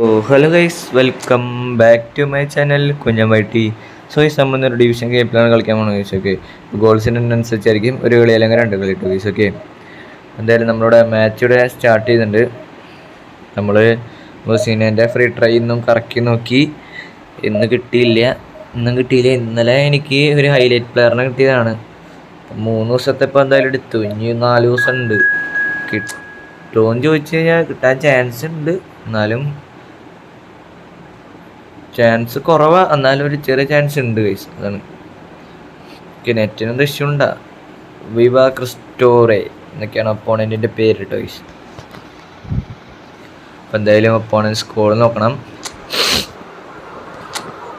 Hello guys, welcome back to my channel Kunjammaitty. So ഈ സംബന്ധം ഒരു ഡിവിഷൻ ഗെയിമിലാണ് കളിക്കാൻ പോകുന്നത് ഗൈസ്. ഓക്കെ, ഗോൾസിന് അനുസരിച്ചായിരിക്കും ഒരു കളി അല്ലെങ്കിൽ രണ്ട് കളി ഇട്ടു ഗൈസ്. ഓക്കെ, എന്തായാലും നമ്മളുടെ മാച്ച് ഇവിടെ സ്റ്റാർട്ട് ചെയ്തിട്ടുണ്ട്. നമ്മൾ ബൊസീനേൻ്റെ ഫ്രീ ട്രൈ ഇന്നും കറക്കി നോക്കി, ഇന്നും കിട്ടിയില്ല. ഇന്നലെ എനിക്ക് ഒരു ഹൈലൈറ്റ് പ്ലെയറിനെ കിട്ടിയതാണ്. 3 ദിവസത്തെ ഇപ്പോൾ എന്തായാലും എടുത്തു. ഇനി 4 ദിവസം ഉണ്ട്. കിട്ടുമെന്ന് ചോദിച്ചു കഴിഞ്ഞാൽ കിട്ടാൻ ചാൻസ് ഉണ്ട്, എന്നാലും ചാൻസ് കുറവാണ്. എന്നാലും ഒരു ചെറിയ ചാൻസ് ഉണ്ട് ഗൈസ്. അതാണ് നെറ്റിനെന്ത് ഇഷ്യൂ ഉണ്ടാ. വിവ ക്രിസ്റ്റോറെ എന്നൊക്കെയാണ് ഒപ്പോണൻറ്റിൻ്റെ പേര് കേട്ടോ ഗൈസ്. അപ്പം എന്തായാലും ഒപ്പോണൻറ്റ് സ്കോർ നോക്കണം.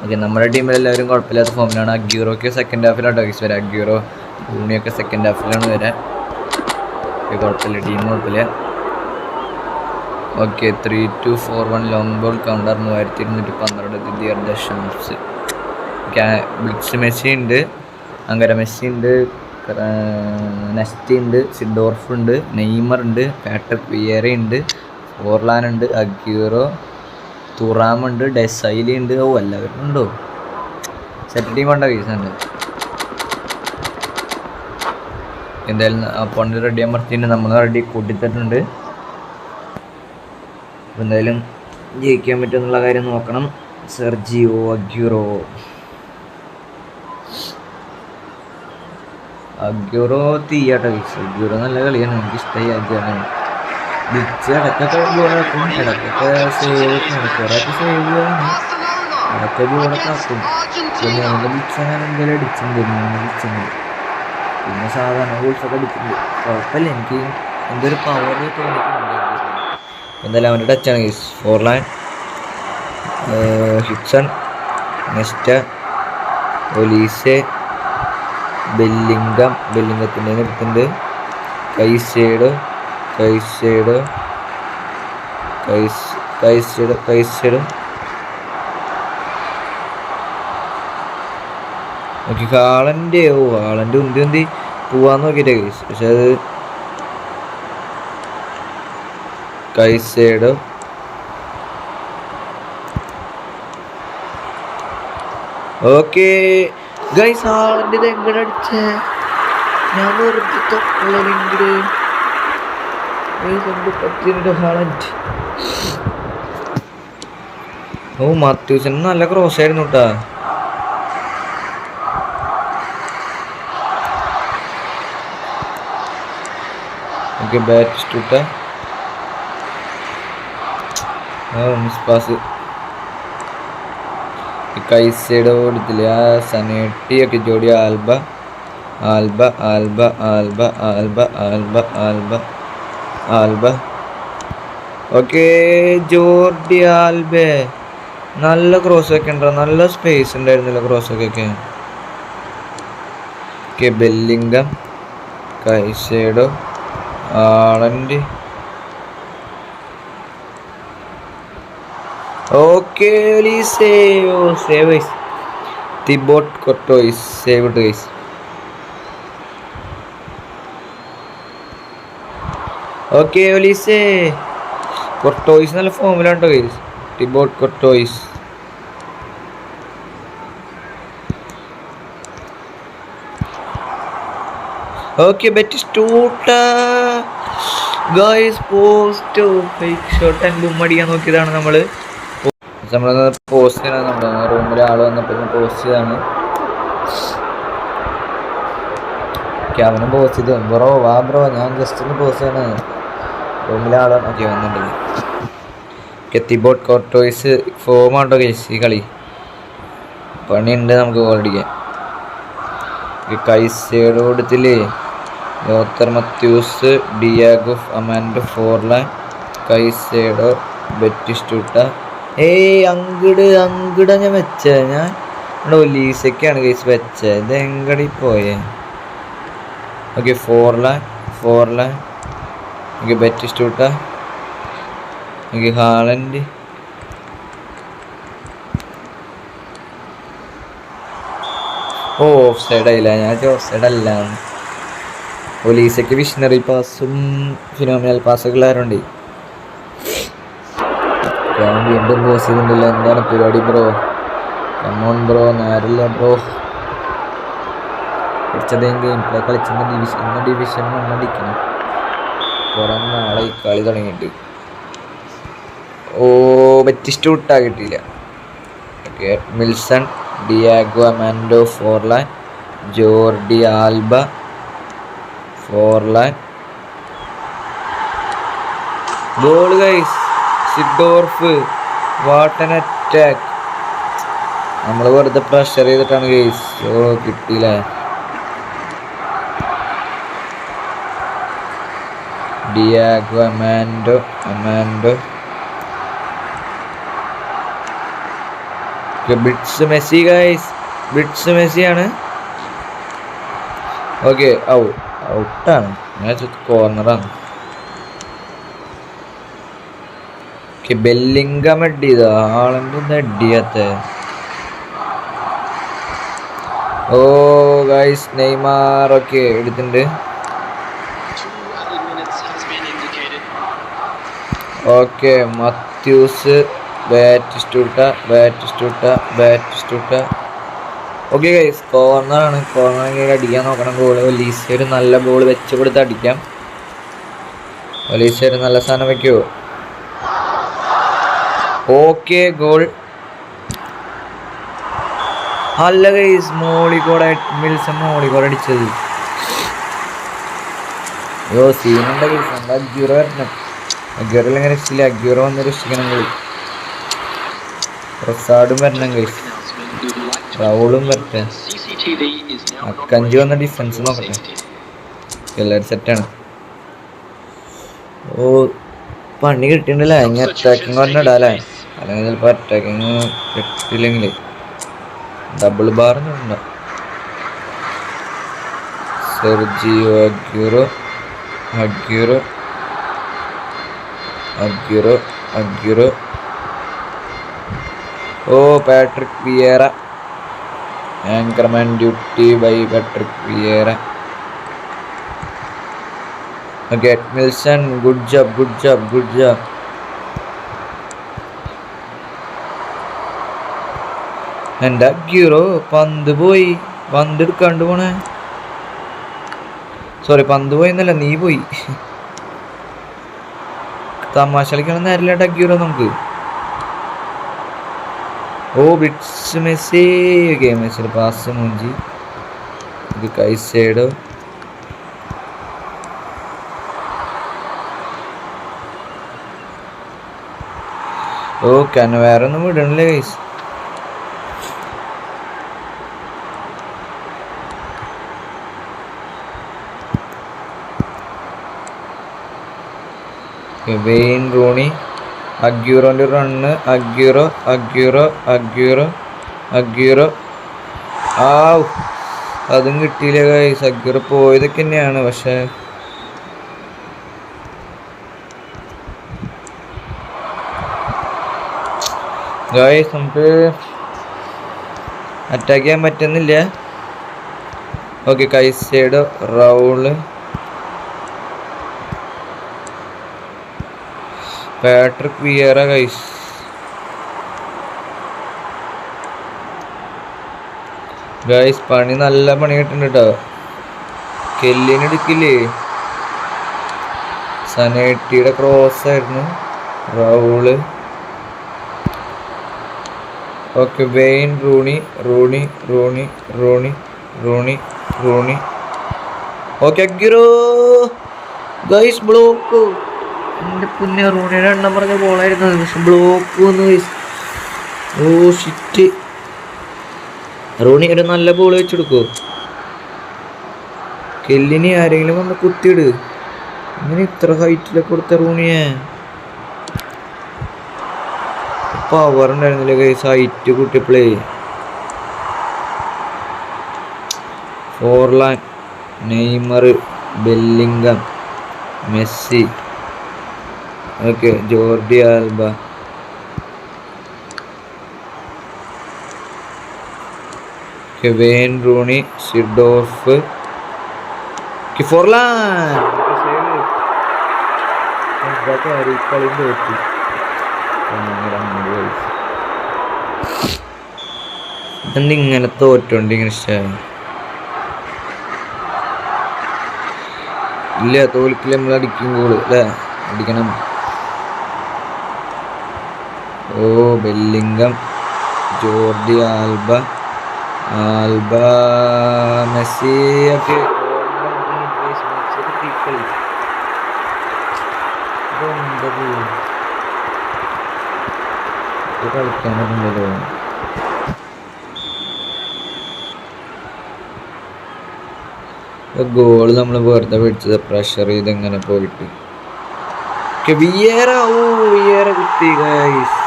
ഓക്കെ, നമ്മുടെ ടീമിലെല്ലാവരും കുഴപ്പമില്ലാത്ത ഫോമിലാണ്. അഗ്യൂറോക്ക് സെക്കൻഡ് ഹാഫിലാണ് ഗൈസ് വരാം. അഗ്യൂറോ ഭൂമിയൊക്കെ സെക്കൻഡ് ഹാഫിലാണ് വരാൻ. കുഴപ്പമില്ല, ടീം കുഴപ്പമില്ല. Okay, 3-2-4-1 long ball counter 3212 Didier ദശാംസ്. Blitz Messi ഉണ്ട്, അങ്കര മെസ്സി ഉണ്ട്, നെസ്റ്റി ഉണ്ട്, സിഡോർഫ് ഉണ്ട്, നെയ്മർ ഉണ്ട്, പാട്രിക് വിയേറ ഉണ്ട്, ഫോർലാൻ ഉണ്ട്, അഗ്യൂറോ, തുറാം ഉണ്ട്, ഡെസൈലി ഉണ്ട്. എല്ലാവരും ഉണ്ടോ? സെറ്റ് ടീം ഉണ്ടോ കേസുണ്ട്. എന്തായാലും അപ്പോൾ റെഡി അമർത്തിയിട്ട് നമ്മൾ റെഡി കൂട്ടിത്തട്ടുണ്ട്. അപ്പോൾ എന്തായാലും ജയിക്കാൻ പറ്റുമെന്നുള്ള കാര്യം നോക്കണം. സെർജിയോ അഗ്യൂറോ തീയാട്ടോ ഗൈസ്. അഗ്യൂറോ നല്ല കളിയാണ്, എനിക്ക് ഇഷ്ടമായി അഗ്യൂറോ. ബ്ലിറ്റ്സ് ഇടയ്ക്കൊക്കെ ഗോളാക്കും, ഇടയ്ക്കൊക്കെ സേവ് കുറേയൊക്കെ സേവ് ചെയ്യാണ്, ഇടയ്ക്ക് ഗോളൊക്കെ ആക്കും. പിന്നെ 3 ബ്ലിറ്റ്സ് അങ്ങനെ എന്തെങ്കിലും അടിച്ചിട്ടുണ്ട്, 3 ബ്ലിറ്റ്സുണ്ട്. പിന്നെ സാധാരണ ഗോൾസൊക്കെ അടിച്ചിട്ടുണ്ട്. കുഴപ്പമില്ല, എനിക്ക് എന്തൊരു പവർ തോന്നിയിട്ടുണ്ട്. എന്തായാലും അവൻ്റെ ടച്ചാണ് ഗൈസ്. ഫോർലാൻ, ഹിറ്റ്സൺ, നെസ്റ്റ, ഒലീസെ, ബെല്ലിംഗത്തിൻ്റെ അടുത്തുണ്ട്, കൈസേഡോ. ഓക്കെ, ഹാളൻ്റെ ഉന്തി പോവാന്ന് നോക്കിയിട്ടേ ഗൈസ്. പക്ഷെ അത് കൈസേഡോ. ഓക്കെ ഗൈസ്, ഹാളൻ്റെ ഇത് എങ്ങനെ അടിച്ചേ? ഞാൻ വെറുതെ തൊട്ടുള്ളതെങ്കിൽ ഹാളൻഡ്. മാത്യൂസൻ നല്ല ക്രോസ് ആയിരുന്നു കേട്ടാ. Okay, Batistuta pass. കൈസൈഡോ കൊടുത്തില്ല. സനേട്ടി ഒക്കെ ജോഡി. ആൽബ. ഓക്കെ, ജോർഡി ആൽബെ നല്ല ക്രോസ് ഒക്കെ ഉണ്ടോ, നല്ല സ്പേസ് ഉണ്ടായിരുന്നില്ല ക്രോസൊക്കെ. ഓക്കെ, ബെല്ലിംഗം, കൈസൈഡോ, ആളൻഡ്. Okay, save Thibaut Courtois save ഇട്ട് ഗൈസ്. ഓക്കെ, ഒലീസെ കൊർട്ടോയിസ് നല്ല ഫോമിലാണ്ടോ guys. Thibaut Courtois. Okay, Batistuta guys. Post fake shot and boom അടിക്കാൻ നോക്കിയതാണ് നമ്മൾ പോസ്റ്റ് ചെയ്യണം. നമ്മുടെ റൂമിൽ ആൾ വന്നപ്പോൾ പോസ്റ്റ് ചെയ്താണ്. അവനും പോസ്റ്റ് ചെയ്തു. ബ്രോ ഞാൻ ജസ്റ്റ് ഒന്ന് പോസ്റ്റ് ചെയ്യണേ, റൂമിലെ ആൾ ഓക്കെ വന്നിട്ടുണ്ട്. തിബോട്ട് കോർട്ടോയിസ് ഫോമാണ്ടോ കേസ്. ഈ കളി പണിയുണ്ട്, നമുക്ക് ഗോൾ അടിക്കാൻ. കൈസേഡ് കൊടുത്തില്ലേ, Lothar Matthaus, Diego Armando, Forlan, Caicedo, Batistuta. അങ്കിട ഞാൻ വെച്ചേ. ഞാൻ ഇവിടെ ഒലീസൊക്കെയാണ് കേസ് വെച്ചത്. ഇത് എങ്കടി പോയേ. Okay, Forlan. Okay, Batistuta. Okay, Haaland. Off side ആയില്ല. ഞാൻ ഓഫ് സൈഡ് അല്ല. ഒലീസയ്ക്ക് വിഷണറി പാസും ഫിനോമിനൽ പാസ്സൊക്കെ ഉള്ളവരുണ്ട്. ഞാൻ വീണ്ടും പോസ് ചെയ്തിട്ടില്ല. എന്താണ് പരിപാടി ബ്രോ? കമോൺ ബ്രോ, നേരില്ല ബ്രോ. കുറച്ചധികം ഗെയിം പ്ലേ കളിച്ചെന്ന ഡിവിഷൻ മണ്ണടിക്കണം. കുറേ നാളെ ഈ കളി തുടങ്ങിയിട്ട്. ഓ ബറ്റിസ്റ്റ വിട്ടാ കിട്ടിയില്ല. Okay, Milson, Diego Armando Forlan, Jordi Alba Forlan. Goal guys, Seedorf. What an attack. നമ്മൾ വെറുതെ പ്രഷർ ചെയ്തിട്ടാണ് ഗൈസ്. ഓ കിട്ടിയില്ല. ഡിയാഗോ അമാൻഡോ ബ്രിഡ്സ് മെസ്സി ഗൈസ്. ബ്രിഡ്സ് മെസ്സിയാണ്. ഓക്കെ, ഔട്ടാണ്. കോർണറാണ്. ബെല്ലിംഗം അടി ചെയ്ത ആളെന്തൊന്നും അടിയാത്ത. ഓ ഗൈസ്, നെയ്മാർ ഒക്കെ എടുത്തിട്ടുണ്ട്. Okay, Matthaus, Batistuta. Okay guys, കോർണറാണ്. Corner അടിക്കാൻ നോക്കണം. ഗോള് ഒലീസ ഒരു നല്ല ബോൾ വെച്ച് കൊടുത്ത് അടിക്കാം. ഒലീസ ഒരു നല്ല സാധനം വെക്കുമോ? Okay, goal. അല്ല ഗൈസ്, മിൽസൺ മോളിക്കോടെ അടിച്ചത്. അയ്യോ സീനുണ്ട് ഗൈസ്. നമ്മുടെ അഗ്യൂറോ വരണം. അഗ്യൂറോയിൽ എങ്ങനെ രക്ഷില്ല. അഗ്യൂറോ വന്ന് രക്ഷിക്കണം. കളി റൊസാഡും വരണം ഗൈസ്. റൗളും വരട്ടെ. അക്കഞ്ചി വന്ന ഡിഫൻസ് നോക്കട്ടെ. എല്ലാവരും സെറ്റാണ്. ഓ പണി കിട്ടിയിട്ടില്ല. ഇനി അറ്റാക്കിങ് പറഞ്ഞിടാല്ലേ. അല്ലെങ്കിൽ ചിലപ്പോൾ അറ്റാക്കിങ് കിട്ടിയില്ലെങ്കിൽ ഡബിൾ ബാറിനുണ്ടോ? Sergio Aguero. ഓ Patrick Vieira. Anchorman duty by Patrick Vieira. Okay, Milson. Good job. എൻ്റെ അഗ്യൂറോ പന്ത് എടുക്കാണ്ട് പോണേ. സോറി, പന്ത് പോയിന്നല്ല, നീ പോയി. തമാശ കളിക്കണം നേരില്ലാട്ട് അഗ്യൂറോ നമുക്ക്. ഓ ബ്രിഡ്സ് മെസ്സി. ഓക്കെ, മെസ്സിയുടെ പാസ് മൂഞ്ചി. ഇത് കൈസൈഡോ. ഓ വേറെ ഒന്നും വിടണില്ലേ ഗൈസ്. Wayne Rooney. അഗ്യൂറോൻ്റെ റണ്ണ്. അഗ്യൂറോ. അതും കിട്ടിയില്ല ഗൈസ്. അഗ്യൂറോ പോയതൊക്കെ തന്നെയാണ്. പക്ഷെ ഗൈസ് നമുക്ക് അറ്റാക്ക് ചെയ്യാൻ പറ്റുന്നില്ല. Okay, Caicedo, Raul, Patrick Vieira guys. പണി നല്ല പണി കിട്ടുന്നുണ്ട് കേട്ടോ. കെല്ലിന് എടുക്കില്ലേ. സനേട്ടിയുടെ ക്രോസ് ആയിരുന്നു. Raul. Okay, Wayne Rooney. Okay, Aguero guys. Block. എൻ്റെ പുണ്യ റൂണിയുടെ എണ്ണം പറഞ്ഞ ബോളായിരുന്നു. പക്ഷെ ബ്ലോക്ക് വന്നു ഗൈസ്. Oh shit. റൂണി ഒരു നല്ല ബോൾ വെച്ചെടുക്കുമോ? കെല്ലിന് ആരെങ്കിലും വന്ന് കുത്തിയിട്. ഇങ്ങനെ ഇത്ര ഹൈറ്റിലൊക്കെ കൊടുത്ത റൂണിയെ. പവർ ഉണ്ടായിരുന്നില്ല ഗൈസ് ഹൈറ്റ് കൂട്ടിയപ്പോഴേ. Forlan, Neymar, Bellingham, Messi. Okay, Jordi Alba. Wayne Rooney, Seedorf, Forlan. കളി തോറ്റി. എന്തിങ്ങനെ തോറ്റോണ്ട് ഇങ്ങനെ ഇഷ്ടമാണ്? ഇല്ല, തോൽക്കില്ല, നമ്മൾ അടിക്കും ഗോള് അല്ലേ? അടിക്കണം. ഓ ബെല്ലിംഗം, ജോർഡി ആൽബ, മെസ്സി ഒക്കെ കളിക്കാനല്ലോ. ഗോള് നമ്മൾ വെറുതെ പിടിച്ചത്, പ്രഷർ ചെയ്ത് എങ്ങനെ പോയിട്ട്. വിയേറ കുത്തി ഗൈസ്.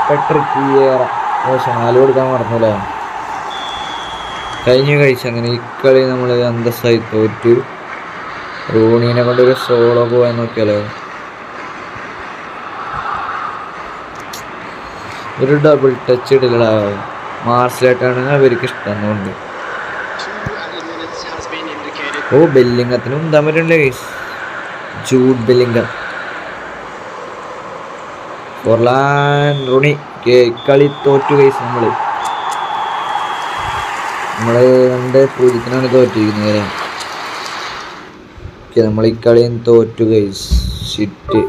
പെട്രിക് വിയേറ. ഷാല് കൊടുക്കാൻ മറന്നല്ലേ. കഴിഞ്ഞ കഴിച്ച് അങ്ങനെ ഈ കളി നമ്മൾ അന്തസ്സായി തോറ്റു. റൂണീനെ കൊണ്ടൊരു സോളോ പോകാൻ നോക്കിയാലോ. ഒരു ഡബിൾ ടച്ച് ഇടില്ല. മാർസലായിട്ടാണ് അവർക്ക് ഇഷ്ടം കൊണ്ട്. ഓ ബെല്ലിംഗത്തിന് ഉന്താൻ പറ്റണ്ടേ guys. Jude Bellingham, Forlan Rooney. കളി തോറ്റു ഗൈസ്. നമ്മള് 2-0 തോറ്റിരിക്കുന്നത്. നമ്മൾ ഈ കളിയും തോറ്റു ഗൈസ്. ഷിറ്റ്.